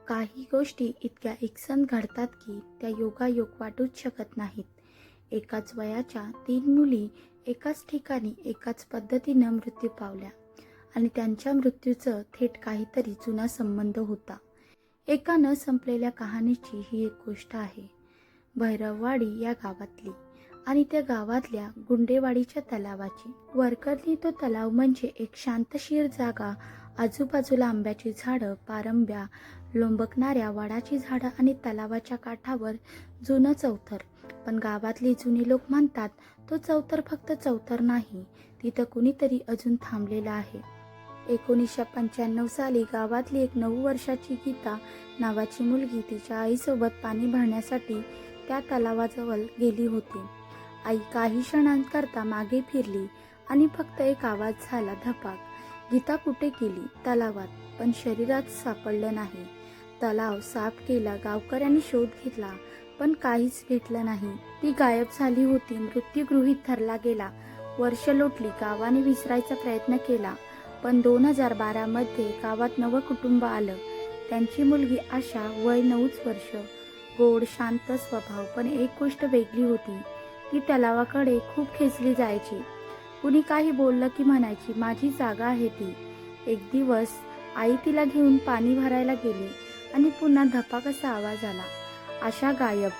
काही गोष्टी इतक्या एकसंध घडतात की त्या योगायोग वाटूच शकत नाहीत. एकाच वयाच्या 3 मुली एकाच ठिकाणी एकाच पद्धतीनं मृत्यू पावल्या आणि त्यांच्या मृत्यूचं थेट काहीतरी जुना संबंध होता. एका न संपलेल्या कहाणीची ही एक गोष्ट आहे. भैरववाडी या गावातली आणि त्या गावातल्या गुंडेवाडीच्या तलावाची. वरकरणी तो तलाव म्हणजे एक शांतशीर जागा. आजूबाजूला आंब्याची झाडं, पारंब्या, लोंबकणाऱ्या वडाची झाडं आणि तलावाच्या काठावर जुनं चौथर. पण गावातली जुनी लोक म्हणतात तो चौथर फक्त चौथर नाही, तिथं कुणीतरी अजून थांबलेलं आहे. 1995 साली गावातली एक 9 वर्षाची गीता नावाची मुलगी तिच्या आईसोबत पाणी भरण्यासाठी त्या तलावाजवळ गेली होती. आई काही क्षणांकरता मागे फिरली आणि फक्त एक आवाज झाला, धपाक. गीता कुठे गेली? तलावात. पण शरीरात सापडलं नाही. तलाव साफ केला, गावकऱ्यांनी शोध घेतला, पण काहीच भेटलं नाही. ती गायब झाली होती. मृत्यू गृहीत धरला गेला. वर्ष लोटली. गावाने विसरायचा प्रयत्न केला, पण 2012 मध्ये गावात नवं कुटुंब आलं. त्यांची मुलगी आशा, वय 9 वर्ष. गोड शांत स्वभाव. पण एक गोष्ट वेगळी होती, ती तलावाकडे खूप खेचली जायची. कुणी काही बोललं की म्हणायची, माझी जागा आहे ती. एक दिवस आई तिला घेऊन पाणी भरायला गेली आणि पुन्हा धपाक असा आवाज आला. आशा गायब.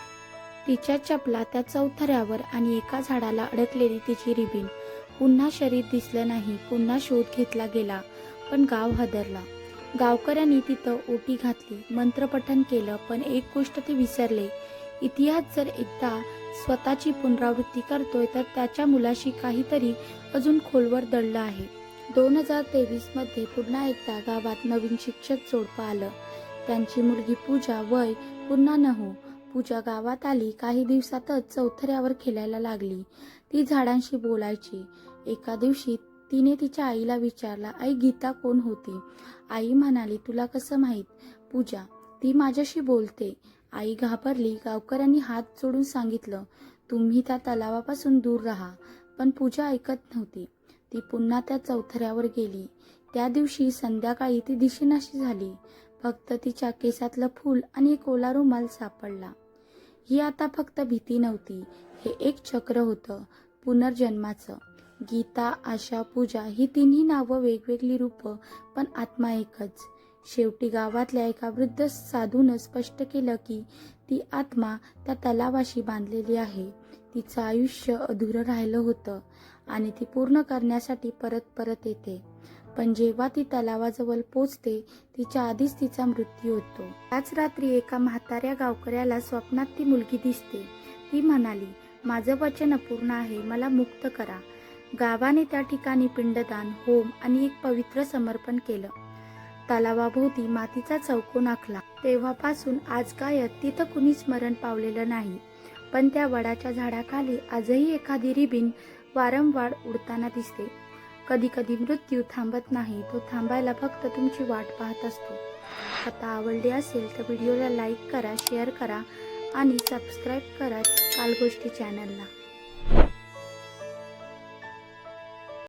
तिच्या चपला त्या चौथऱ्यावर आणि एका झाडाला अडकलेली तिची रिबीन. पुन्हा शरीर दिसलं नाही. पुन्हा शोध घेतला गेला, पण गाव हादरला. गावकऱ्यांनी तिथं ओटी घातली, मंत्रपठण केलं, पण एक गोष्ट ते विसरले. इतिहास जर एकदा स्वतःची पुनरावृत्ती करतोय तर त्याच्या मुलाशी काहीतरी अजून खोलवर दडलं आहे. 2023 मध्ये पुन्हा एकदा गावात नवीन शिक्षक जोडपं आलं. त्यांची मुलगी पूजा, वय पुन्हा 9. पूजा गावात आली. काही दिवसातच चौथऱ्यावर खेळायला लागली. ती झाडांशी बोलायची. एका दिवशी तिने तिच्या आईला विचारलं, आई, गीता कोण होती? आई म्हणाली, तुला कसं माहीत? पूजा, ती माझ्याशी बोलते. आई घाबरली. गावकऱ्यांनी हात जोडून सांगितलं, तुम्ही त्या तलावापासून दूर राहा. पण पूजा ऐकत नव्हती. ती पुन्हा त्या चौथऱ्यावर गेली. त्या दिवशी संध्याकाळी ती दिसेनाशी झाली. फक्त तिच्या केसातलं फूल आणि एक ओला रुमाल सापडला. ही आता फक्त भीती नव्हती, हे एक चक्र होतं, पुनर्जन्माचं. गीता, आशा, पूजा ही तिन्ही नावं वेगवेगळी रूपं, पण आत्मा एकच. शेवटी गावातल्या एका वृद्ध साधूनं स्पष्ट केलं की ती आत्मा त्या तलावाशी बांधलेली आहे. तिचं आयुष्य अधुरं राहिलं होतं आणि ती पूर्ण करण्यासाठी परत परत येते. पण जेव्हा ती तलावाजवळ पोचते, तिच्या आधीच तिचा मृत्यू होतो. त्याच रात्री एका म्हाताऱ्या गावकऱ्याला स्वप्नात ती मुलगी दिसते. ती म्हणाली, माझं वचन अपूर्ण आहे, मला मुक्त करा. गावाने त्या ठिकाणी पिंडदान, होम आणि एक पवित्र समर्पण केलं. तलावाभोवती मातीचा चौकोन आखला. तेव्हापासून आज गायत तिथं कुणीच मरण पावलेलं नाही. पण त्या वडाच्या झाडाखाली आजही एखादी रिबीन वारंवार उडताना दिसते. कधी कधी मृत्यू थांबत नाही, तो थांबायला फक्त तुमची वाट पाहत असतो. कथा आवडली असेल तर व्हिडिओला लाईक करा, शेअर करा आणि सबस्क्राईब करा कालगोष्टी चॅनलला.